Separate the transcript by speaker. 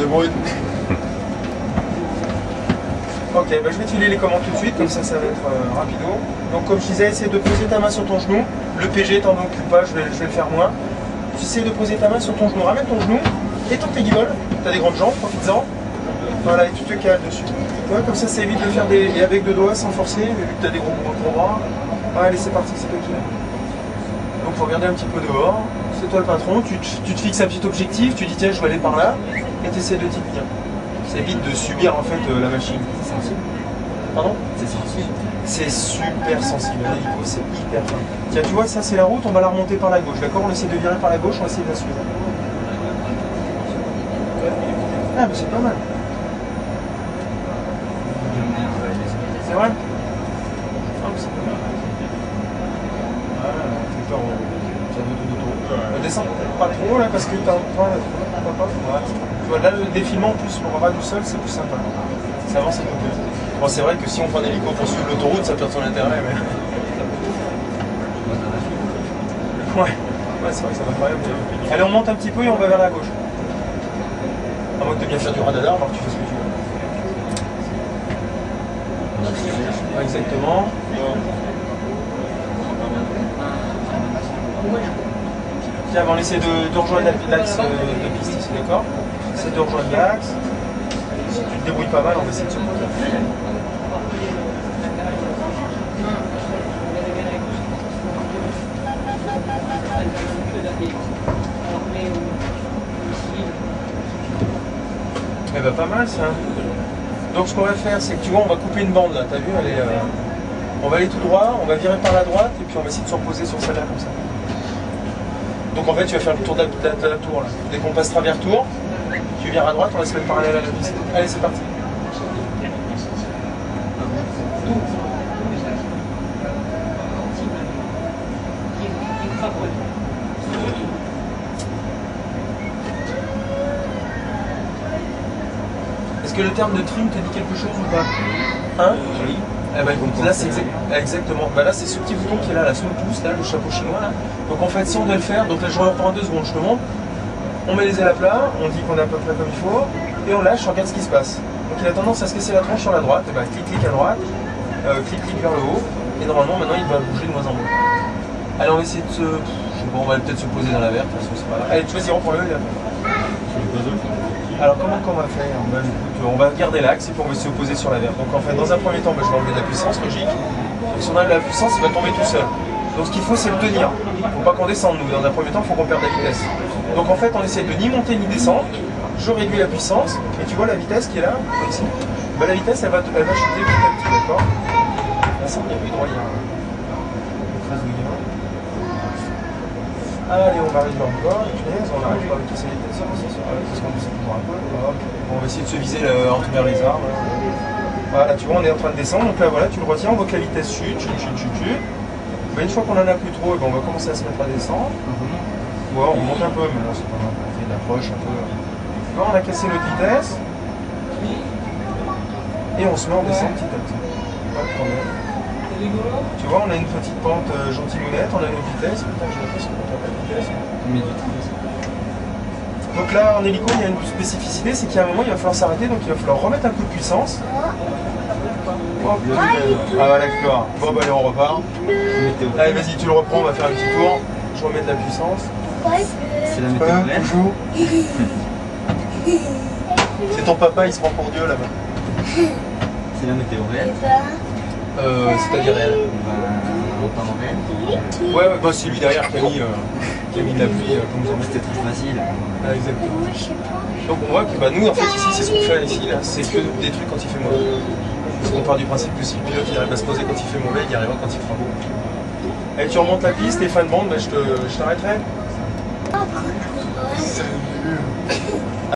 Speaker 1: brut. Ok, bah, je vais te filer les commandes tout de suite, comme ça va être rapido. Donc comme je disais, essaie de poser ta main sur ton genou. Le PG, t'en occupe pas, je vais le faire moi. Tu essaies de poser ta main sur ton genou, ramène ton genou, étends tes guiboles, t'as des grandes jambes, profites-en. Voilà, et tu te cales dessus. Ouais, comme ça évite de faire des... Et avec deux doigts, sans forcer, vu que t'as des gros bras. Allez, c'est parti, c'est toi qui l'as. Donc faut regarder un petit peu dehors. C'est toi le patron, tu te fixes un petit objectif, tu dis tiens je vais aller par là, et tu essaies de t'y tenir. Ça évite de subir en fait la machine.
Speaker 2: C'est sensible.
Speaker 1: Pardon?
Speaker 2: C'est sensible.
Speaker 1: C'est super sensible, l'hélico c'est hyper fin. Tiens tu vois ça c'est la route, on va la remonter par la gauche, d'accord? On essaie de virer par la gauche, on essaie de la suivre. Ah mais c'est pas mal. C'est vrai? Ah mais c'est pas mal. Voilà, fait peur ça veut tout autour. Descends pas trop là parce que t'as voilà. Tu vois là le défilement en plus pour ras du sol c'est plus sympa. Ça avance un peu plus. Bon c'est vrai que si on prend un hélico pour suivre l'autoroute ça perd son intérêt mais. Ouais, c'est vrai que ça va pas bien. Allez on monte un petit peu et on va vers la gauche. À moins que tu aies bien faire du radar, alors tu fais ce que tu veux. Ouais, exactement. Tiens, on essaie de rejoindre l'axe de piste ici, d'accord? Essaie de rejoindre l'axe. Si tu te débrouilles pas mal, on va essayer de se poser. Eh ben pas mal ça. Donc ce qu'on va faire, c'est que tu vois, on va couper une bande là, t'as vu, on va aller tout droit, on va virer par la droite et puis on va essayer de se reposer sur celle-là comme ça. Donc en fait tu vas faire le tour de la tour là. Dès qu'on passe travers tour, tu viens à droite, on va se mettre parallèle à la piste. Allez c'est parti. Est-ce que le terme de trim te dit quelque chose ou pas? Hein? Oui. Eh ben, là c'est exactement. Bah, là c'est ce petit bouton qui est là, sous le pouce, là, le chapeau chinois là. Donc en fait si on doit le faire, donc là je reprends 2 secondes, je te montre. On met les ailes à plat, on dit qu'on est à peu près comme il faut, et on lâche, on regarde ce qui se passe. Donc il a tendance à se casser la tronche sur la droite, et ben clic à droite, clic vers le haut, et normalement maintenant il va bouger de moins en moins. Allez on va essayer de se. Je sais pas, on va peut-être se poser dans la verte, parce que c'est pas là. Allez, vas-y, reprends-le là. Alors comment qu'on va faire? On va garder l'axe et puis on va se poser sur la verte. Donc en fait dans un premier temps je vais enlever de la puissance, logique. Et si on enlève la puissance, il va tomber tout seul. Donc ce qu'il faut c'est le tenir. Il ne faut pas qu'on descende nous. Dans un premier temps, il faut qu'on perde la vitesse. Donc en fait on essaie de ni monter ni descendre. Je réduis la puissance et tu vois la vitesse qui est là, ici. Ben, la vitesse elle va chuter petit à petit, d'accord? Là ça on est plus droit, il y a une phase de gain. Allez, on va arriver encore, on arrive avec casser les vitesses, parce qu'on descend toujours un peu. On va essayer de se viser entre vers les arbres. Voilà, tu vois, on est en train de descendre, donc là voilà, tu le retiens, on voit que la vitesse chute. Ben, une fois qu'on en a plus trop, ben, on va commencer à se mettre à descendre. Ouais, on monte un peu, mais bon, c'est pas grave, on fait de l'approche un peu. Là, on a cassé notre vitesse. Et on se met en descente petit à petit. Pas de problème. Tu vois, on a une petite pente gentille-mounette, on a une vitesse. Putain, j'ai l'impression qu'on n'a pas de vitesse. Donc là, en hélico, il y a une spécificité, c'est qu'à un moment, il va falloir s'arrêter, donc il va falloir remettre un coup de puissance. Oh, ah, d'accord. Bon, bah allez, on repart. Allez, vas-y, tu le reprends, on va faire un petit tour. Je remets de la puissance.
Speaker 2: C'est la météo réelle.
Speaker 1: Toujours. C'est ton papa, il se prend pour Dieu là-bas.
Speaker 2: C'est la météo réelle.
Speaker 1: C'est-à-dire réel.
Speaker 2: En temps réel.
Speaker 1: Ouais, bah c'est lui derrière qui a mis de la pluie comme ça.
Speaker 2: C'était très facile.
Speaker 1: Ah, exactement. Donc on voit que bah, nous en fait ici c'est ce qu'on fait ici, là, c'est que des trucs quand il fait mauvais. Parce qu'on part du principe que si le pilote il arrive à se poser quand il fait mauvais, il y arrivera quand il fera beau. Allez tu remontes la piste, les fins de bande, bah, je t'arrêterai.